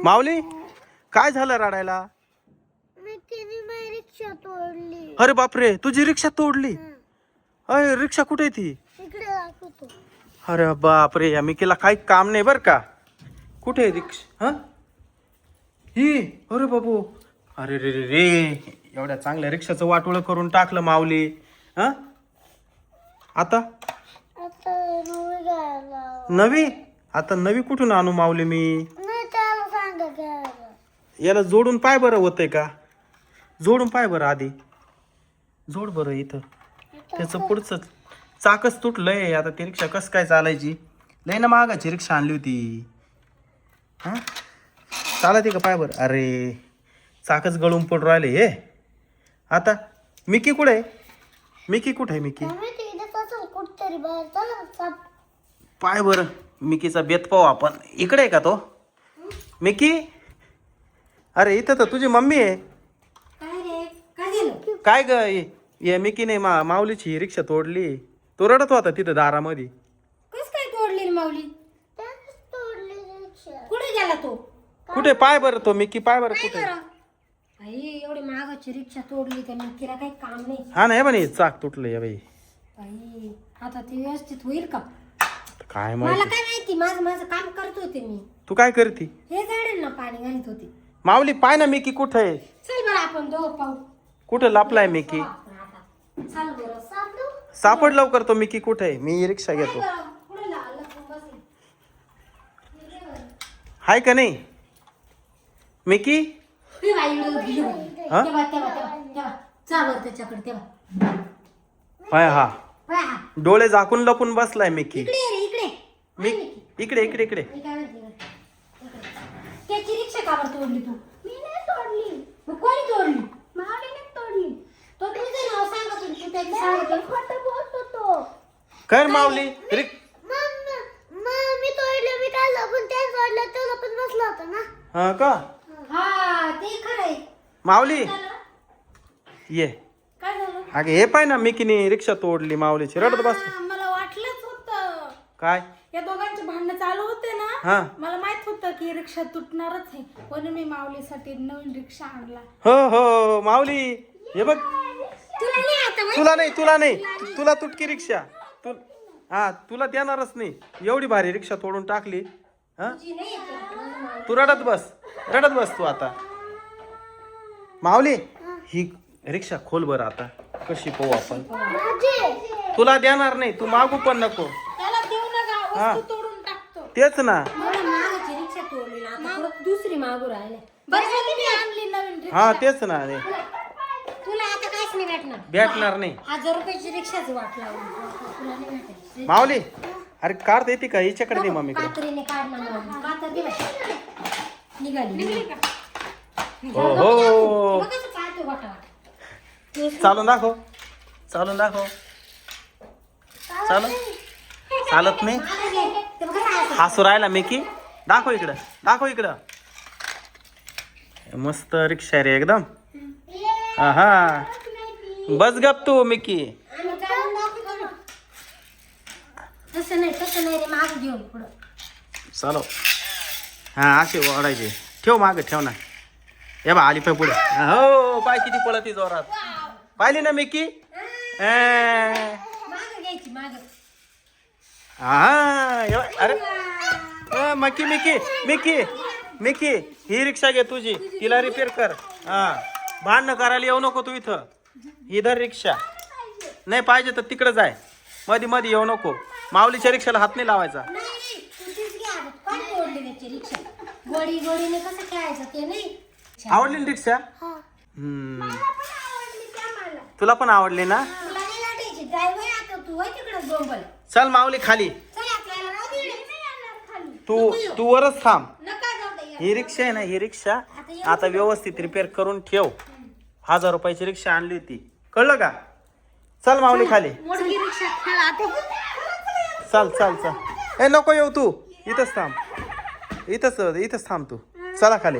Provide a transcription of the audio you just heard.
माऊली काय झालं रडायला? रिक्षा तोडली. अरे बापरे, तुझी रिक्षा तोडली? अरे रिक्षा कुठे आहे ती? इकडे दाखवतो. अरे बापरे, या मिकीला काही काम नाही बर का. कुठे आहे रिक्षा? हा ही, अरे बाबू, अरे रे रे रे, एवढ्या चांगल्या रिक्षाचं वाटोळं करून टाकलं माऊली. हा आता आता नवी घ्यायला. नवी? आता नवी कुठून आणू माऊली मी? नाही त्याला सांगा घ्यायला. याला जोडून पाय बरं होतंय का? जोडून पाय बरं आधी, जोड बरं इथं. त्याचं पुढचं चाकच तुटलंय. आता ती रिक्षा कसं काय चालायची? लय ना मागाची रिक्षा आणली होती. हा चालते का पाय बरं? अरे चाकच गळून पडून राहिले हे. आता मिकी कुठे आहे? मिकी कुठे आहे? मिकी कुठतरी बाहेर चला. पाय बरं, मिकीचा बेत पाहू आपण. इकडे आहे का तो मिकी? अरे इथं तर तुझी मम्मी आहे. काय ग ये मिकीने माऊलीची ही रिक्षा तोडली. तो रडत होता तिथं दारामध्ये. कस काय तोडली माऊली? त्यानेच तोडली रिक्षा. कुठे गेला तो? कुठे? पाय बरं तो मिकी, पाय बरं कुठे? आई एवढी महागाची रिक्षा तोडली त्या मिकीला काही काम नाही. हा नाही म्हणे चाक तुटलं या बाई. आई आता ती व्यवस्थित होईल का? काय मला माहिती. काय माहिती, माझं माझं काम करत होते मी. तू काय करती? हे झाडांना पाणी घालत होते. माऊली पाय ना मिकी कुठे आहे? चल बरं आपण दोघं पाहू. कुठं लपलाय मिकी? चल बरं सापडू. सापड लवकर तो मिकी कुठे आहे. मी रिक्षा घेतो. पुढे लपून बसली. हाय का नाही मिकी? ही बाई इकडे उभी आहे. हा? तेव्हा चाल बरं त्याच्याकडे तेव्हा. पाय हा बाय हा. डोळे झाकून लपून बसलाय मिकी. इकडे ये रे इकडे. मी इकडे इकडे इकडे. मी काय म्हणते त्याची रिक्षा का बरं तोडली तू? मी नाही तोडली. मग कोणी तोडली? माऊलीने तोडली. तो तुझं नाव सांगत होती, तू त्याची सांगत होती. खोटं बोलतो तो. कर माऊली मी तोडलं. मी काय लपून त्या तोडलं. तो लपून बसला होता ना. हा का? हा ते खरंय. माऊली ये. काय झालं? अगे हे पाय ना मिकीने रिक्षा तोडली माऊलीची. रडत बस. मला वाटलंच होतं. काय? या दोघांचे भांडणं चालू होते ना. हा मला माहित होतं की रिक्षा तुटणारच आहे, म्हणून मी माऊलीसाठी नवीन रिक्षा आणला. हो हो माऊली हे बघ. तुला नाही आता माहित? तुला नाही तुला तुटकी रिक्षा. हा तुला देणारच नाही. एवढी भारी रिक्षा तोडून टाकली. हा तुझी नाही येत. तू रडत बस तू आता. माऊली ही रिक्षा खोल बरं आता. कशी पाहू आपण. तुला देणार नाही. तू मागू पण नको. त्याला देऊ नका, हा. वस्तू तोडून टाकतो. तेच ना. मला मागाची रिक्षा तोडली ना, आता परत दुसरी मागू राहिले. बरं झालं मी आणली नवीन रिक्षा. हा तेच ना. तुला आता काहीच नाही भेटणार. भेटणार नाही. 1000 रुपयाची रिक्षाच वाट लावून तुला नाही भेटायची. माऊली अरे कार देते का? हिच्याकडे दे मम्मीकडे. कात्रीने काढणार मग. कातर दे बाई. निघाली का? हो हो बघ कसं पाहतो वाटा वाटा. चालून दाखव. चालत नाही. मला घे. ते बघ कसं आहे. हसू राहिला मिकी. दाखव इकडं. मस्त रिक्षा रे एकदम. हा बस गप तू मिकी. आम्ही काढून दाखवतो ना. तसं नाही रे, माग घेऊन पुढं. चालो. हा असे ओढायचे. ठेव माग ठेव ना. हे बा आली पाय पुढे. हो पाय किती पळती जोरात. पाहिली ना मिकी? माग घ्यायची माग. हा अरे मिकी ही रिक्षा घे तुझी. तिला रिपेअर कर. हा भांडणं करायला येऊ नको तू इथं. इधर रिक्षा नाही पाहिजे तर तिकडे जाय. मध्ये येऊ नको. माऊलीच्या रिक्षाला हात नाही लावायचा. नाही तू तीच घे. आता काय तोडली त्याची रिक्षा? गोडीने कसं खेळायचं ते नाही. आवडली ना रिक्षा? तुला पण आवडली ना? तुला नाही वाटायची ड्रायव्हर. आता तू वय तिकडे बोंबल. चल माऊली खाली. चल आपल्याला राहू दे. खाली तू वरच थांब. नका जाऊ दे. ही रिक्षा आहे ना, ही रिक्षा आता व्यवस्थित रिपेअर करून ठेव. 1000 रुपयाची रिक्षा आणली होती. कळलं का? चल माऊली खाली. मोठी रिक्षा खेळ आता. चल ए नको येऊ तू. इथंच थांब तू. चला खाली.